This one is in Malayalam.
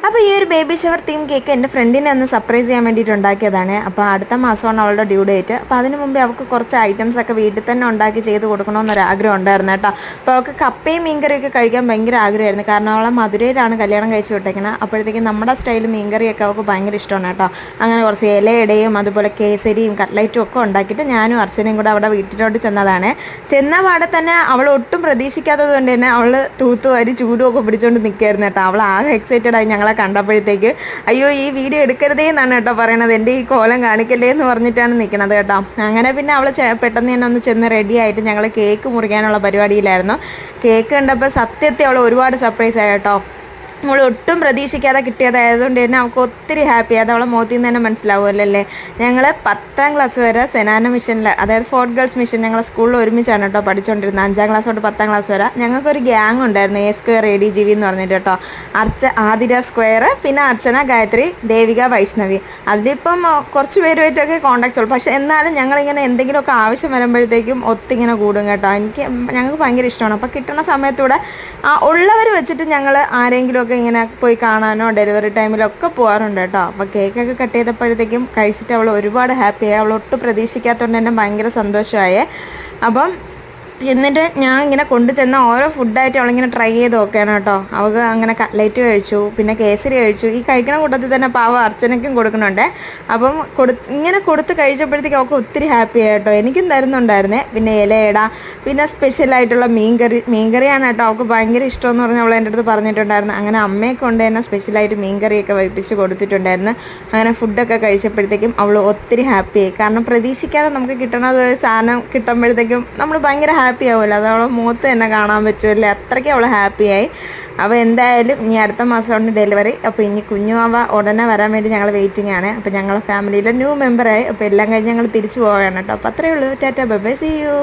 അപ്പോൾ ഈ ഒരു ബേബി ഷവർ തീം കേക്ക് എൻ്റെ ഫ്രണ്ടിനെ ഒന്ന് സർപ്രൈസ് ചെയ്യാൻ വേണ്ടിയിട്ട് ഉണ്ടാക്കിയതാണ്. അപ്പോൾ അടുത്ത മാസമാണ് അവളുടെ ഡ്യൂ ഡേറ്റ്. അപ്പോൾ അതിന് മുമ്പേ അവൾക്ക് കുറച്ച് ഐറ്റംസ് ഒക്കെ വീട്ടിൽ തന്നെ ഉണ്ടാക്കി ചെയ്ത് കൊടുക്കണമെന്നൊരു ആഗ്രഹം ഉണ്ടായിരുന്നു കേട്ടോ. അപ്പോൾ അവൾക്ക് കപ്പയും മീൻകറിയൊക്കെ കഴിക്കാൻ ഭയങ്കര ആഗ്രഹമായിരുന്നു. കാരണം അവളെ മധുരയിലാണ് കല്യാണം കഴിച്ച് വിട്ടേക്കുന്നത്. അപ്പോഴത്തേക്കും നമ്മുടെ സ്റ്റൈൽ മീൻകറിയൊക്കെ അവൾക്ക് ഭയങ്കര ഇഷ്ടമാണ് കേട്ടോ. അങ്ങനെ കുറച്ച് ഇലയുടെയും അതുപോലെ കേസരിയും കട്ട്ലൈറ്റും ഒക്കെ ഉണ്ടാക്കിയിട്ട് ഞാനും അർച്ചനയും കൂടെ അവിടെ വീട്ടിലോട്ട് ചെന്നതാണ്. ചെന്ന പാടെ തന്നെ അവൾ ഒട്ടും പ്രതീക്ഷിക്കാത്തത് കൊണ്ട് തന്നെ അവൾ തൂത്തുവാരി ചൂടുമൊക്കെ പിടിച്ചുകൊണ്ട് നിൽക്കുകയായിരുന്നു കേട്ടോ. അവൾ ആകെ എക്സൈറ്റഡ് ആയി ഞങ്ങളെ കണ്ടപ്പോഴത്തേക്ക്. അയ്യോ ഈ വീഡിയോ എടുക്കരുതേ എന്നാണ് കേട്ടോ പറയണത്, എൻ്റെ ഈ കോലം കാണിക്കല്ലേ എന്ന് പറഞ്ഞിട്ടാണ് നിൽക്കുന്നത് കേട്ടോ. അങ്ങനെ പിന്നെ അവൾ പെട്ടെന്ന് തന്നെ ഒന്ന് ചെന്ന് റെഡി ആയിട്ട് ഞങ്ങൾ കേക്ക് മുറിക്കാനുള്ള പരിപാടിയിലായിരുന്നു. കേക്ക് കണ്ടപ്പോൾ സത്യത്തിൽ അവൾ ഒരുപാട് സർപ്രൈസ് ആയി കേട്ടോ. നമ്മൾ ഒട്ടും പ്രതീക്ഷിക്കാതെ കിട്ടിയതായതുകൊണ്ട് തന്നെ അവൾക്ക് ഒത്തിരി ഹാപ്പി. അത് അവളെ മുഖത്തിൽ നിന്ന് തന്നെ മനസ്സിലാവുമല്ലേ. ഞങ്ങൾ 10ാം ക്ലാസ് വരെ സെനാന മിഷനിൽ, അതായത് ഫോർട്ട് ഗേൾസ് മിഷൻ, ഞങ്ങൾ സ്കൂളിൽ ഒരുമിച്ചാണ് കേട്ടോ പഠിച്ചുകൊണ്ടിരുന്നത്. 5ാം ക്ലാസ് തൊട്ട് 10ാം ക്ലാസ് വരെ ഞങ്ങൾക്കൊരു ഗ്യാങ് ഉണ്ടായിരുന്നു, A സ്ക്വയർ ADGV എന്ന് പറഞ്ഞിട്ട് കേട്ടോ. ആതിര സ്ക്വയർ, പിന്നെ അർച്ചന, ഗായത്രി, ദേവിക, വൈഷ്ണവി. അതിലിപ്പം കുറച്ച് പേരുമായിട്ടൊക്കെ കോൺടാക്ട്സ് ഉള്ളൂ. പക്ഷേ എന്നാലും ഞങ്ങളിങ്ങനെ എന്തെങ്കിലുമൊക്കെ ആവശ്യം വരുമ്പോഴത്തേക്കും ഒത്തിങ്ങനെ കൂടും കേട്ടോ. ഞങ്ങൾക്ക് ഭയങ്കര ഇഷ്ടമാണ്. അപ്പോൾ കിട്ടുന്ന സമയത്തൂടെ ഉള്ളവർ വെച്ചിട്ട് ഞങ്ങൾ ആരെങ്കിലും ഇങ്ങനെ പോയി കാണാനോ ഡെലിവറി ടൈമിലൊക്കെ പോകാറുണ്ട് കേട്ടോ. അപ്പോൾ കേക്കൊക്കെ കട്ട് ചെയ്തപ്പോഴത്തേക്കും കഴിച്ചിട്ട് അവൾ ഒരുപാട് ഹാപ്പിയായി. അവൾ ഒട്ടും പ്രതീക്ഷിക്കാത്തതുകൊണ്ട് തന്നെ ഭയങ്കര സന്തോഷമായേ. അപ്പം എന്നിട്ട് ഞാൻ ഇങ്ങനെ കൊണ്ടു ചെന്ന ഓരോ ഫുഡായിട്ട് അവളിങ്ങനെ ട്രൈ ചെയ്ത് നോക്കുകയാണ് കേട്ടോ. അവൾക്ക് അങ്ങനെ കട്ട്ലൈറ്റ് കഴിച്ചു, പിന്നെ കേസരി കഴിച്ചു. ഈ കഴിക്കണ കൂട്ടത്തിൽ തന്നെ പാവം അർച്ചനയ്ക്കും കൊടുക്കുന്നുണ്ട്. അപ്പം ഇങ്ങനെ കൊടുത്ത് കഴിച്ചപ്പോഴത്തേക്കും അവൾക്ക് ഒത്തിരി ഹാപ്പി ആയി കേട്ടോ. എനിക്കും തരുന്നുണ്ടായിരുന്നേ. പിന്നെ ഇലയിട, പിന്നെ സ്പെഷ്യലായിട്ടുള്ള മീൻകറിയാണ് കേട്ടോ അവൾക്ക് ഭയങ്കര ഇഷ്ടമെന്ന് പറഞ്ഞ് അവൾ എൻ്റെ അടുത്ത് പറഞ്ഞിട്ടുണ്ടായിരുന്നു. അങ്ങനെ അമ്മയെ കൊണ്ട് തന്നെ സ്പെഷ്യലായിട്ട് മീൻകറിയൊക്കെ വയ്പ്പിച്ച് കൊടുത്തിട്ടുണ്ടായിരുന്നു. അങ്ങനെ ഫുഡൊക്കെ കഴിച്ചപ്പോഴത്തേക്കും അവൾ ഒത്തിരി ഹാപ്പിയായി. കാരണം പ്രതീക്ഷിക്കാതെ നമുക്ക് കിട്ടണ സാധനം കിട്ടുമ്പോഴത്തേക്കും നമ്മൾ ഭയങ്കര ഹാപ്പി ആവുമല്ലോ. അത് അവളെ മുഖത്ത് തന്നെ കാണാൻ പറ്റുമല്ലേ, അത്രയ്ക്ക് അവൾ ഹാപ്പിയായി. അപ്പോൾ എന്തായാലും ഇനി അടുത്ത മാസമാണ് ഡെലിവറി. അപ്പോൾ ഇനി കുഞ്ഞുവാവ ഉടനെ വരാൻ വേണ്ടി ഞങ്ങൾ വെയിറ്റിംഗ് ആണ്. അപ്പോൾ ഞങ്ങൾ ഫാമിലിയിലെ ന്യൂ മെമ്പറായി. അപ്പോൾ എല്ലാം കഴിഞ്ഞ് ഞങ്ങൾ തിരിച്ചു പോവുകയാണ് കേട്ടോ. അപ്പോൾ അത്രയേ ഉള്ളൂ. Tata bye bye, see U.